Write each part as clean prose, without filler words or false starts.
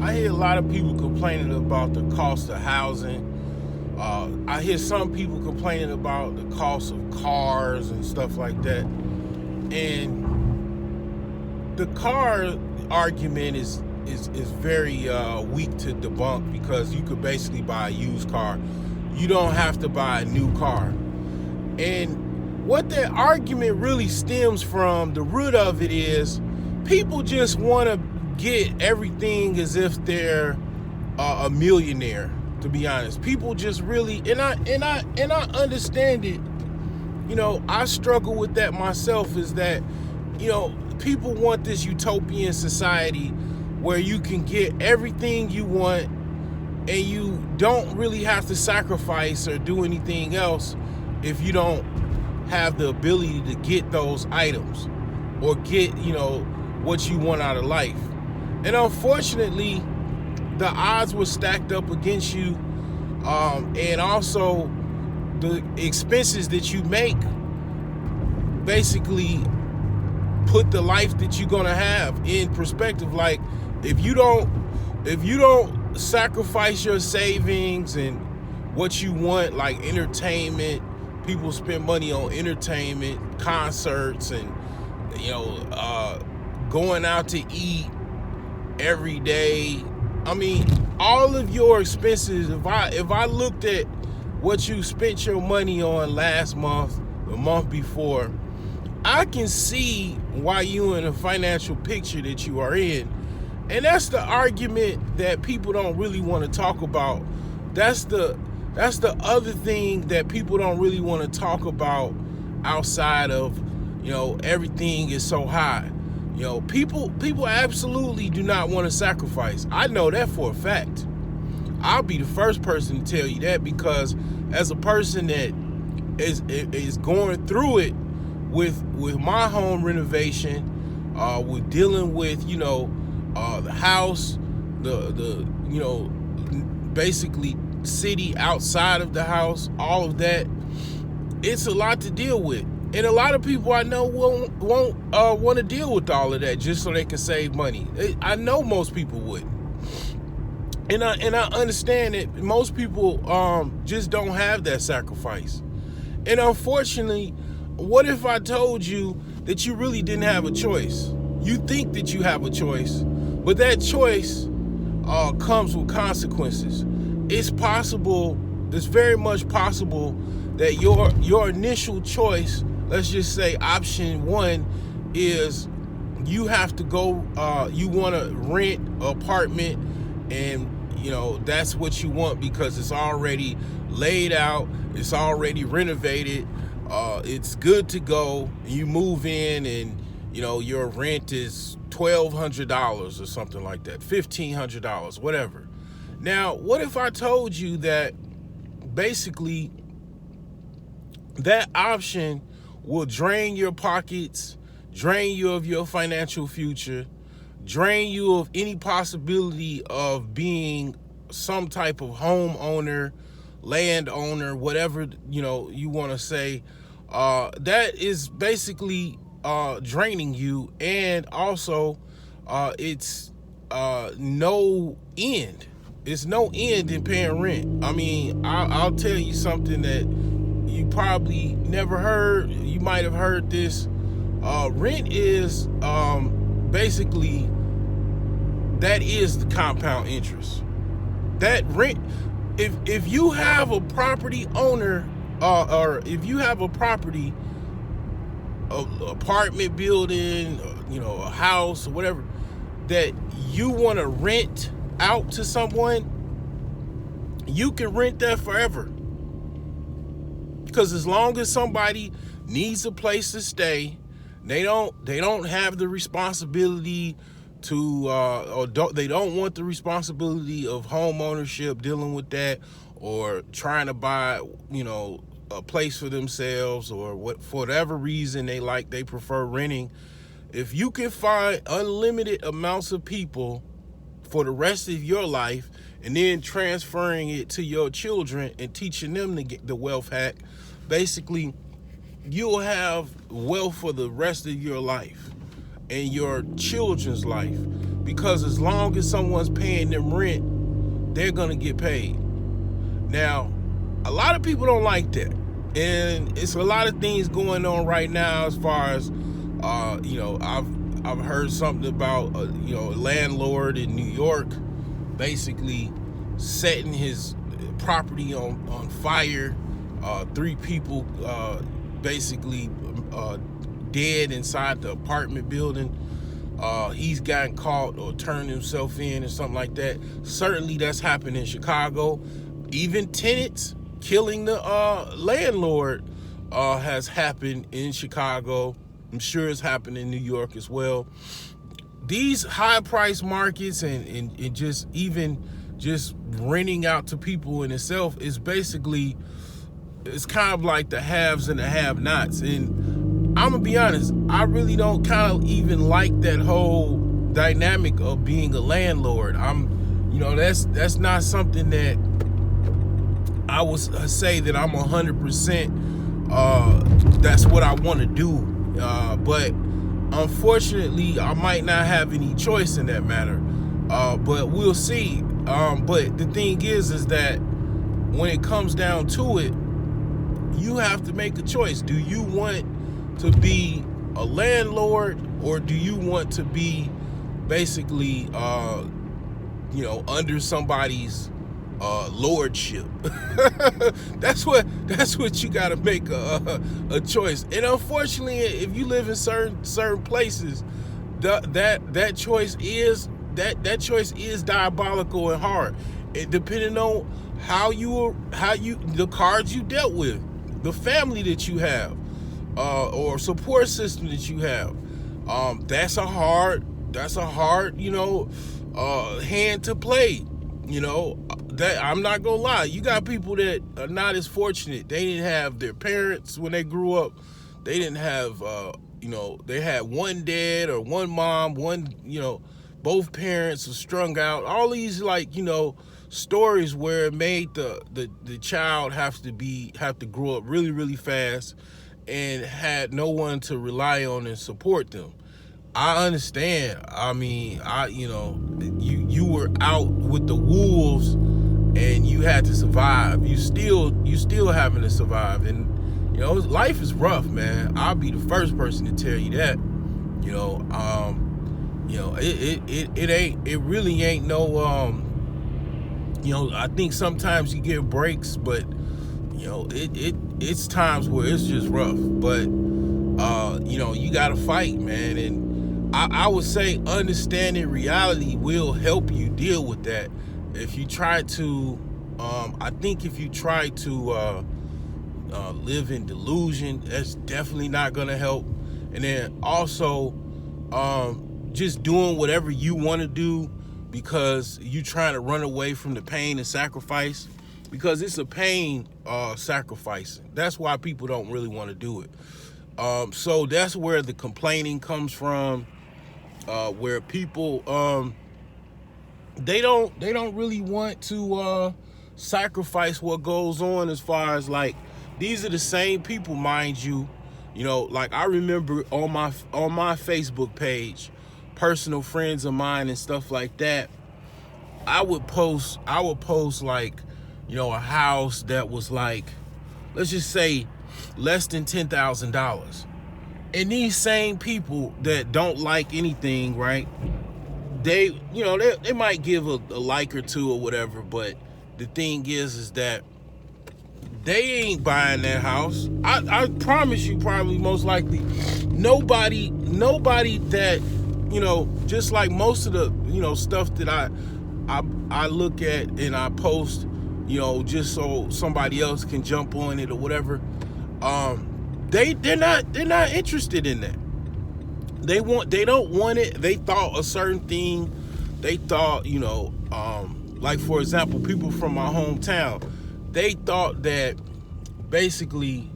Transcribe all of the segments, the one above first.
I hear a lot of people complaining about the cost of housing. I hear some people complaining about the cost of cars and stuff like that. And the car argument is very weak to debunk because you could basically buy a used car. You don't have to buy a new car. And what that argument really stems from, the root of it is people just want to get everything as if they're a millionaire. To be honest, people just really, and I understand it. You know, I struggle with that myself. Is that, you know, people want this utopian society where you can get everything you want and you don't really have to sacrifice or do anything else if you don't have the ability to get those items or get, you know, what you want out of life. And unfortunately, the odds were stacked up against you, and also the expenses that you make basically put the life that you're gonna have in perspective. Like, if you don't sacrifice your savings and what you want, like entertainment, people spend money on entertainment, concerts, and, you know, going out to eat every day. I mean, all of your expenses, if I looked at what you spent your money on last month, the month before, I can see why you in a financial picture that you are in. And that's the argument that people don't really want to talk about. That's the other thing that people don't really want to talk about outside of, you know, everything is so high. You know, people absolutely do not want to sacrifice. I know that for a fact. I'll be the first person to tell you that, because as a person that is going through it with my home renovation, with dealing with, you know, the house, the you know, basically city outside of the house, all of that, it's a lot to deal with. And a lot of people I know won't want to deal with all of that just so they can save money. I know most people wouldn't. And I understand that most people just don't have that sacrifice. And unfortunately, what if I told you that you really didn't have a choice? You think that you have a choice, but that choice comes with consequences. It's possible, it's very much possible that your initial choice, let's just say option one, is you have to go, you want to rent an apartment, and, you know, that's what you want because it's already laid out, it's already renovated, it's good to go. You move in and, you know, your rent is $1,200 or something like that, $1,500, whatever. Now, what if I told you that basically that option will drain your pockets, drain you of your financial future, drain you of any possibility of being some type of homeowner, landowner, whatever, you know, you want to say, that is basically draining you. And also it's no end. It's no end in paying rent. I mean, I'll tell you something that you probably never heard. You might have heard this. Rent is basically, that is the compound interest. That rent, if you have a property owner, or if you have a property, apartment building, you know, a house or whatever, that you want to rent out to someone, you can rent that forever. Because as long as somebody needs a place to stay, they don't have the responsibility to, they don't want the responsibility of home ownership, dealing with that, or trying to buy, you know, a place for themselves, or what, for whatever reason they prefer renting. If you can find unlimited amounts of people for the rest of your life, and then transferring it to your children and teaching them to get the wealth hack, basically you'll have wealth for the rest of your life and your children's life, because as long as someone's paying them rent, they're gonna get paid. Now, a lot of people don't like that, and it's a lot of things going on right now as far as I've heard something about a landlord in New York basically setting his property on fire. 3 people basically dead inside the apartment building. He's gotten caught or turned himself in or something like that. Certainly that's happened in Chicago. Even tenants killing the landlord has happened in Chicago. I'm sure it's happened in New York as well. These high price markets and just renting out to people in itself is basically, it's kind of like the haves and the have-nots. And I'm gonna be honest, I really don't kind of even like that whole dynamic of being a landlord. That's not something that I would say that I'm 100%. That's what I want to do. But unfortunately, I might not have any choice in that matter. But we'll see. But the thing is that when it comes down to it, you have to make a choice. Do you want to be a landlord, or do you want to be basically, under somebody's lordship? That's what you got to make a choice. And unfortunately, if you live in certain places, that choice is diabolical and hard. It depending on how you the cards you dealt with, the family that you have, or support system that you have. That's a hard hand to play. That I'm not gonna lie. You got people that are not as fortunate. They didn't have their parents when they grew up. They didn't have, they had one dad or one mom, both parents were strung out. All these stories where it made the child have to grow up really, really fast and had no one to rely on and support them. I understand. I mean, you were out with the wolves and you had to survive. You still having to survive, and life is rough, man. I'll be the first person to tell you that. It really ain't no. I think sometimes you get breaks, but it's times where it's just rough. But you gotta fight, man. And I would say understanding reality will help you deal with that. If you try to, live in delusion, that's definitely not gonna help. And then also, just doing whatever you want to do because you trying to run away from the pain and sacrifice, because it's a pain sacrifice. That's why people don't really want to do it. So that's where the complaining comes from, where people they don't really want to sacrifice what goes on, as far as these are the same people, mind you. I remember on my Facebook page, personal friends of mine and stuff like that, I would post a house that was let's just say less than $10,000. And these same people that don't like anything, right? They might give a like or two or whatever, but the thing is that they ain't buying that house. I promise you, probably most likely nobody that, just like most of the, stuff that I look at and I post, just so somebody else can jump on it or whatever. They're not interested in that. They don't want it. They thought a certain thing. They thought, for example, people from my hometown, they thought that basically,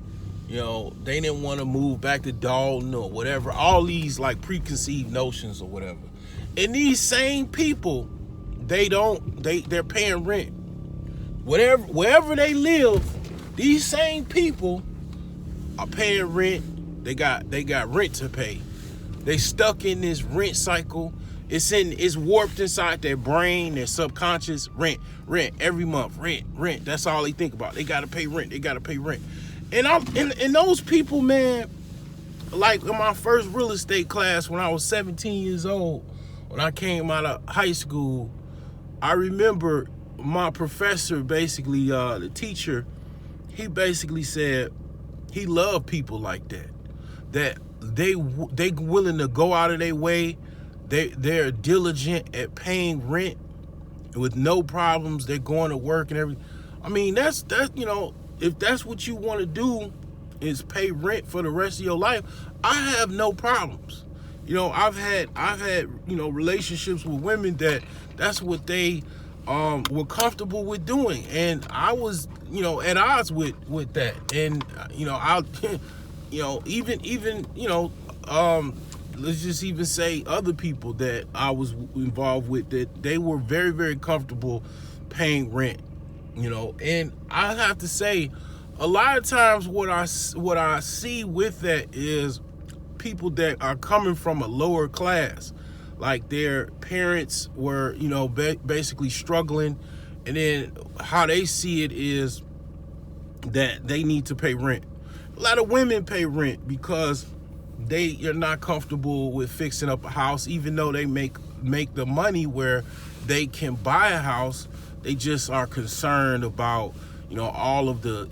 they didn't want to move back to Dalton or whatever. All these preconceived notions or whatever. And these same people, they're paying rent. Wherever they live, these same people are paying rent. They got rent to pay. They stuck in this rent cycle. It's warped inside their brain, their subconscious. Rent every month. Rent. That's all they think about. They gotta pay rent. And those people, man. Like in my first real estate class when I was 17 years old, when I came out of high school, I remember my professor, basically the teacher, he basically said he loved people like that they willing to go out of their way. They're diligent at paying rent with no problems. They're going to work and everything. I mean, that's if that's what you want to do, is pay rent for the rest of your life, I have no problems. I've had relationships with women that's what they were comfortable with doing, and I was at odds with that. And I even let's just even say other people that I was involved with, that they were very, very comfortable paying rent. And I have to say, a lot of times what I see with that is people that are coming from a lower class, like their parents were basically struggling, and then how they see it is that they need to pay rent. A lot of women pay rent because they are not comfortable with fixing up a house, even though they make the money where they can buy a house. They just are concerned about all of the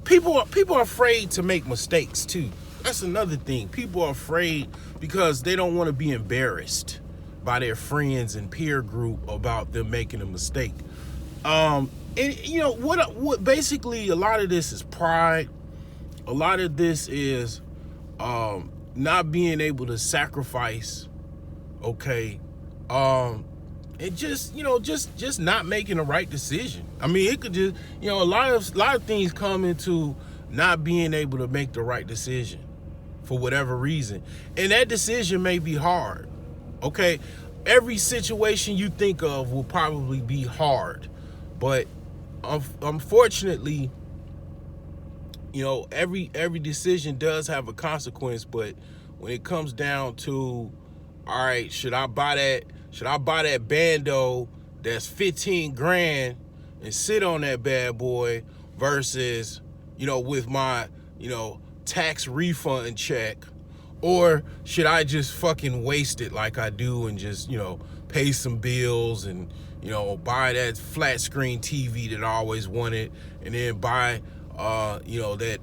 people are afraid to make mistakes too. That's another thing. People are afraid because they don't want to be embarrassed by their friends and peer group about them making a mistake. And what basically a lot of this is pride. A lot of this is not being able to sacrifice. Okay. And just not making the right decision. I mean, it could just a lot of things come into not being able to make the right decision for whatever reason, and that decision may be hard. Okay, every situation you think of will probably be hard, but unfortunately, every decision does have a consequence. But when it comes down to, all right, should I buy that bando that's 15 grand and sit on that bad boy versus, with my, tax refund check? Or should I just fucking waste it like I do and just, pay some bills and, buy that flat screen TV that I always wanted, and then buy, that,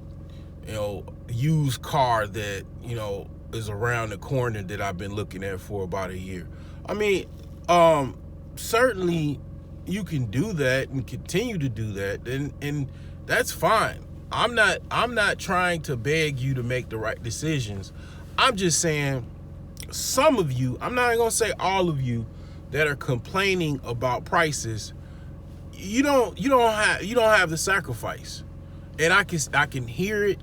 used car that, is around the corner that I've been looking at for about a year? I mean, certainly you can do that and continue to do that, and that's fine. I'm not trying to beg you to make the right decisions. I'm just saying, some of you, I'm not gonna say all of you, that are complaining about prices, you don't have the sacrifice. And I can hear it.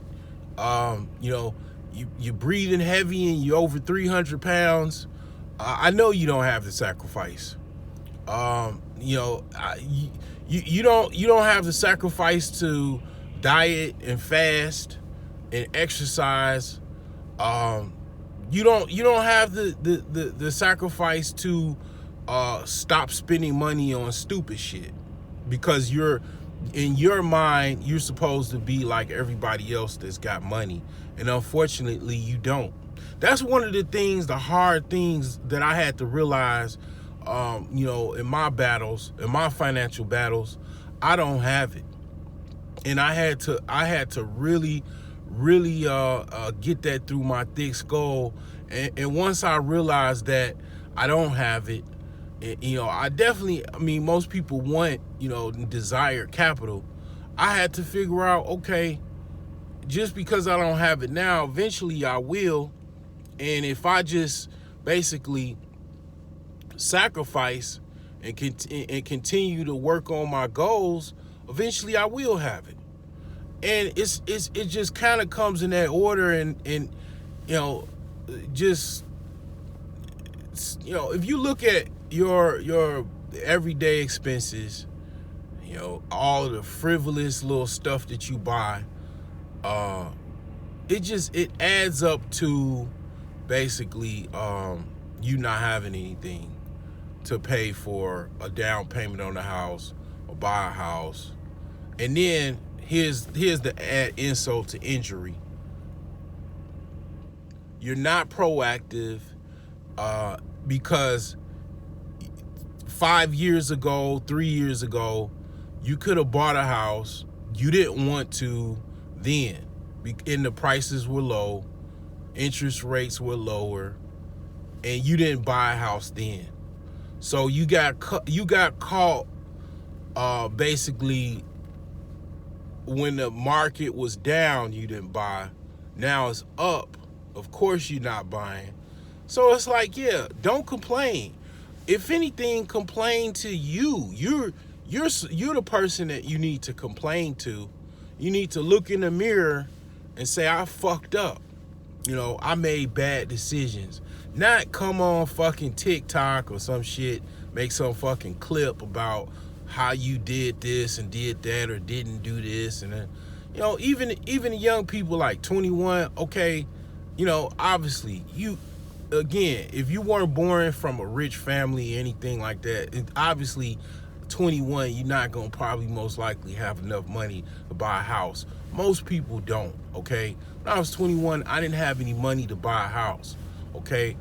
You're breathing heavy and you're over 300 pounds. I know you don't have the sacrifice. You don't have the sacrifice to diet and fast and exercise. You don't have the sacrifice to stop spending money on stupid shit, because in your mind you're supposed to be like everybody else that's got money, and unfortunately you don't. That's one of the hard things that I had to realize, in my battles, in my financial battles. I don't have it. And I had to really get that through my thick skull. And once I realized that I don't have it, most people want, desire capital. I had to figure out, okay, just because I don't have it now, eventually I will. And if I just basically sacrifice and continue to work on my goals, eventually I will have it. And it just kind of comes in that order, and just if you look at your everyday expenses, all of the frivolous little stuff that you buy, it adds up to basically you not having anything to pay for a down payment on a house or buy a house. And then here's the add insult to injury. You're not proactive because 5 years ago, 3 years ago, you could have bought a house. You didn't want to then, and the prices were low, interest rates were lower, and you didn't buy a house then. So you got caught basically when the market was down. You didn't buy. Now it's up. Of course you're not buying. So it's like, yeah, don't complain. If anything, complain to you. You're the person that you need to complain to. You need to look in the mirror and say, I fucked up. You know, I made bad decisions. Not come on fucking TikTok or some shit, make some fucking clip about how you did this and did that or didn't do this. And then, you know, even young people like 21, okay, you know, obviously again, if you weren't born from a rich family or anything like that, obviously 21, you're not gonna probably most likely have enough money to buy a house. Most people don't, okay? When I was 21, I didn't have any money to buy a house, okay?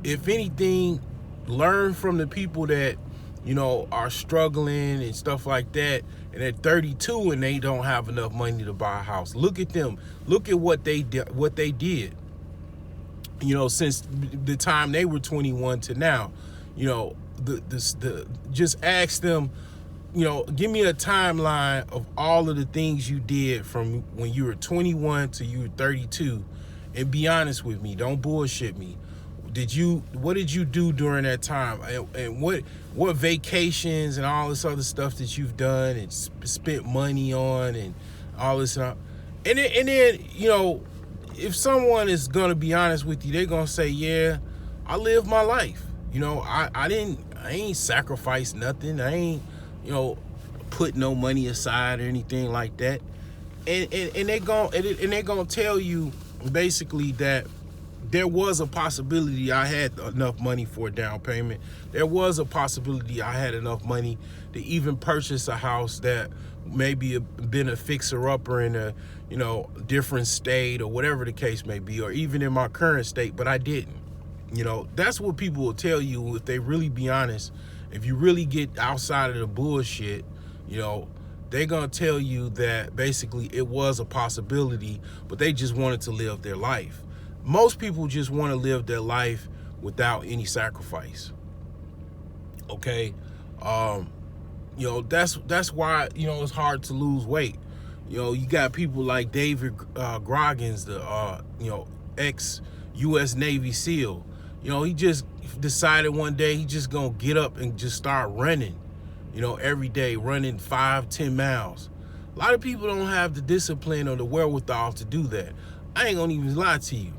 If anything, learn from the people that, you know, are struggling and stuff like that, and at 32 and they don't have enough money to buy a house. Look at them. Look at what they did. You know, since the time they were 21 to now. You know, just ask them, you know, give me a timeline of all of the things you did from when you were 21 to you were 32, and be honest with me. Don't bullshit me. What did you do during that time, and what vacations and all this other stuff that you've done and spent money on and all this and then you know, if someone is gonna be honest with you, they're gonna say, yeah, I lived my life. You know, I ain't sacrificed nothing. I ain't, you know, put no money aside or anything like that. And they gonna tell you basically that there was a possibility I had enough money for a down payment. There was a possibility I had enough money to even purchase a house that maybe been a fixer-upper in a, you know, different state or whatever the case may be, or even in my current state, but I didn't. You know, that's what people will tell you if they really be honest. If you really get outside of the bullshit, you know, they're gonna tell you that basically it was a possibility, but they just wanted to live their life. Most people just want to live their life without any sacrifice. Okay, you know, that's why, you know, it's hard to lose weight. You know, you got people like David Goggins, the you know, ex-U.S. Navy SEAL. You know, he just decided one day he just gonna get up and just start running. You know, every day, running 5-10 miles. A lot of people don't have the discipline or the wherewithal to do that. I ain't gonna even lie to you.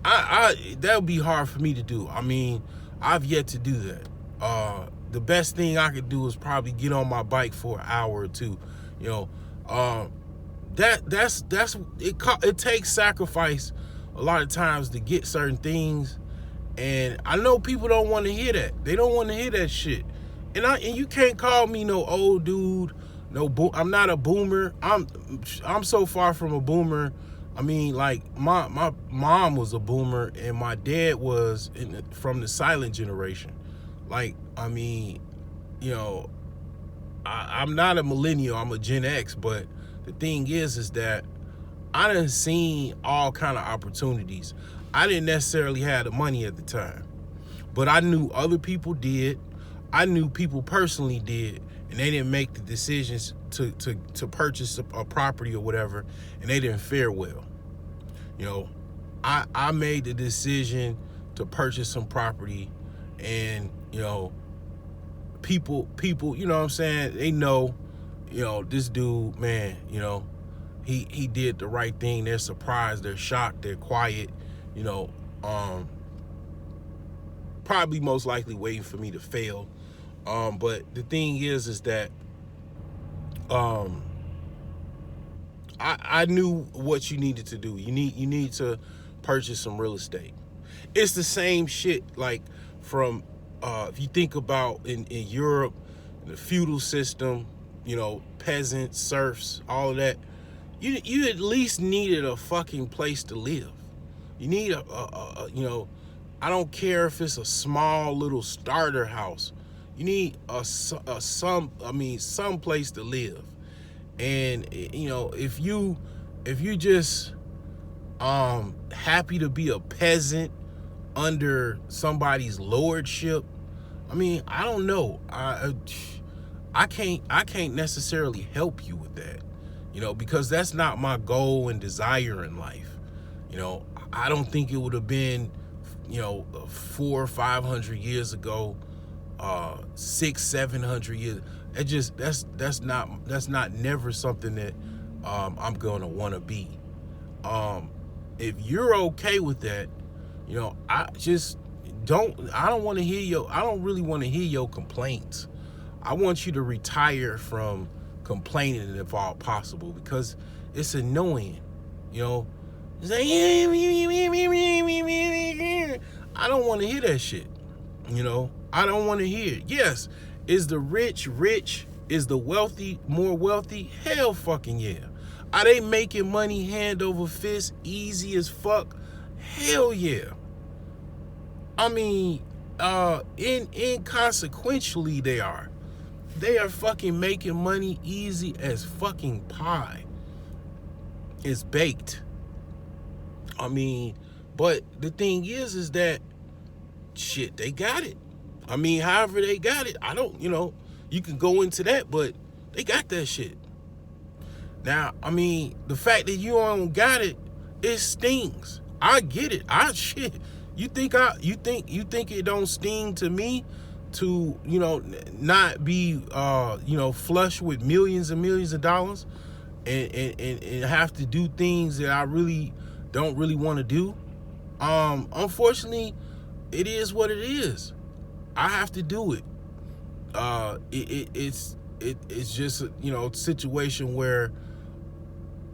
That would be hard for me to do. I mean, I've yet to do that. The best thing I could do is probably get on my bike for an hour or two. You know, it takes sacrifice a lot of times to get certain things, and I know people don't want to hear that. They don't want to hear that shit. And you can't call me no old dude. I'm not a boomer. I'm so far from a boomer. I mean, like, my mom was a boomer and my dad was from the silent generation. Like, I mean, you know, I'm not a millennial, I'm a Gen X, but the thing is that I done seen all kind of opportunities. I didn't necessarily have the money at the time, but I knew other people did. I knew people personally did, and they didn't make the decisions to purchase a property or whatever, and they didn't fare well. You know, I made the decision to purchase some property, and, you know, people, you know what I'm saying, they know, you know, this dude, man, you know, he did the right thing. They're surprised, they're shocked, they're quiet, you know, probably most likely waiting for me to fail. But the thing is that I knew what you needed to do. You need to purchase some real estate. It's the same shit. Like from if you think about in Europe, the feudal system, peasants, serfs, all of that. You at least needed a fucking place to live. You need I don't care if it's a small little starter house. You need some place to live. And if you just happy to be a peasant under somebody's lordship, I don't know. I can't necessarily help you with that. Because that's not my goal and desire in life. I don't think it would have been, 400 or 500 years ago, 600-700 years. That's not never something that I'm gonna want to be. If you're okay with that, I don't want to hear I don't really want to hear your complaints. I want you to retire from complaining if all possible, because it's annoying. It's like, I don't want to hear that shit. I don't want to hear it. Yes, is the rich rich? Is the wealthy more wealthy? Hell fucking yeah. Are they making money hand over fist, easy as fuck? Hell yeah. Inconsequentially they are. They are fucking making money easy as fucking pie. It's baked. But the thing is that shit, they got it. However they got it, I don't, you can go into that, but they got that shit. Now, the fact that you don't got it, it stings. I get it. You think it don't sting to me to, not be, flush with millions and millions of dollars and have to do things that I really don't really want to do? Unfortunately, it is what it is. I have to do it. It's just a situation where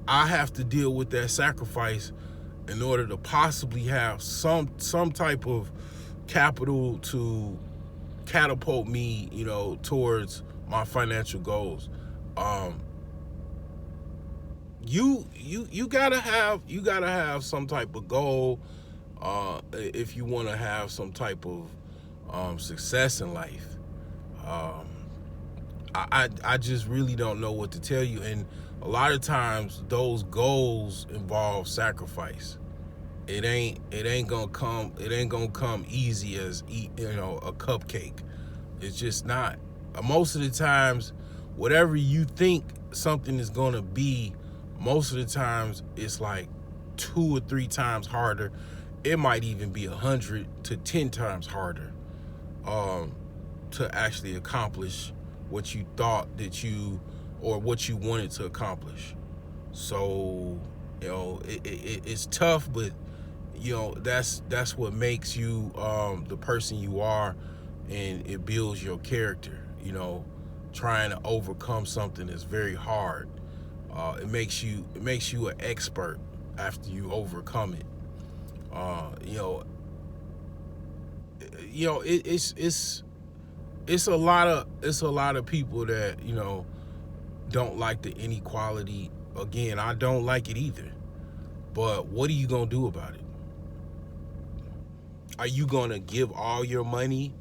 I have to deal with that sacrifice in order to possibly have some type of capital to catapult me, towards my financial goals. You gotta have some type of goal if you want to have some type of success in life. I just really don't know what to tell you, and a lot of times those goals involve sacrifice. It ain't gonna come easy as a cupcake. It's just not. Most of the times, whatever you think something is gonna be, most of the times it's like 2 or 3 times harder. It might even be 100 to 10 times harder to actually accomplish what you thought or what you wanted to accomplish. So it's tough, but that's what makes you the person you are, and it builds your character. Trying to overcome something is very hard. It makes you an expert after you overcome it. It's a lot of people that don't like the inequality. Again, I don't like it either. But what are you gonna do about it? Are you gonna give all your money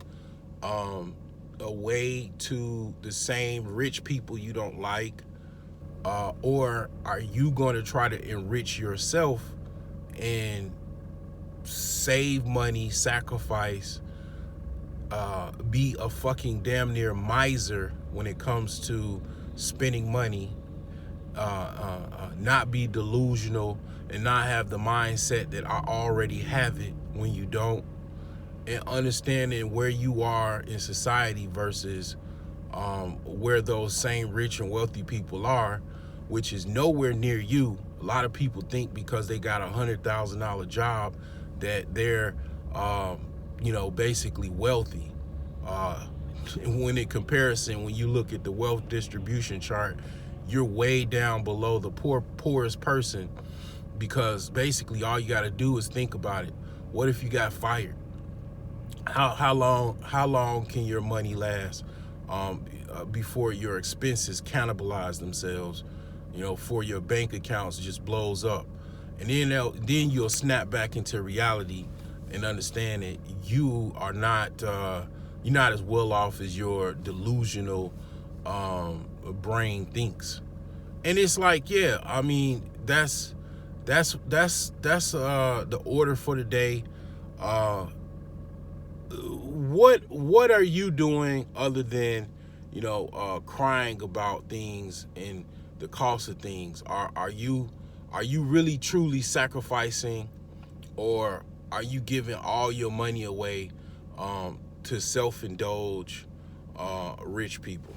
away to the same rich people you don't like? Or are you gonna try to enrich yourself and save money, sacrifice, be a fucking damn near miser when it comes to spending money, not be delusional and not have the mindset that I already have it when you don't, and understanding where you are in society versus where those same rich and wealthy people are, which is nowhere near you. A lot of people think because they got $100,000 job that they're basically wealthy. When in comparison, when you look at the wealth distribution chart, you're way down below the poorest person, because basically all you got to do is think about it. What if you got fired? How long can your money last before your expenses cannibalize themselves, for your bank accounts just blows up, and then you'll snap back into reality and understand that you're not as well off as your delusional brain thinks. And it's like, yeah, I mean, that's the order for the day. What are you doing other than crying about things and the cost of things? Are you really truly sacrificing, or are you giving all your money away to self-indulge rich people?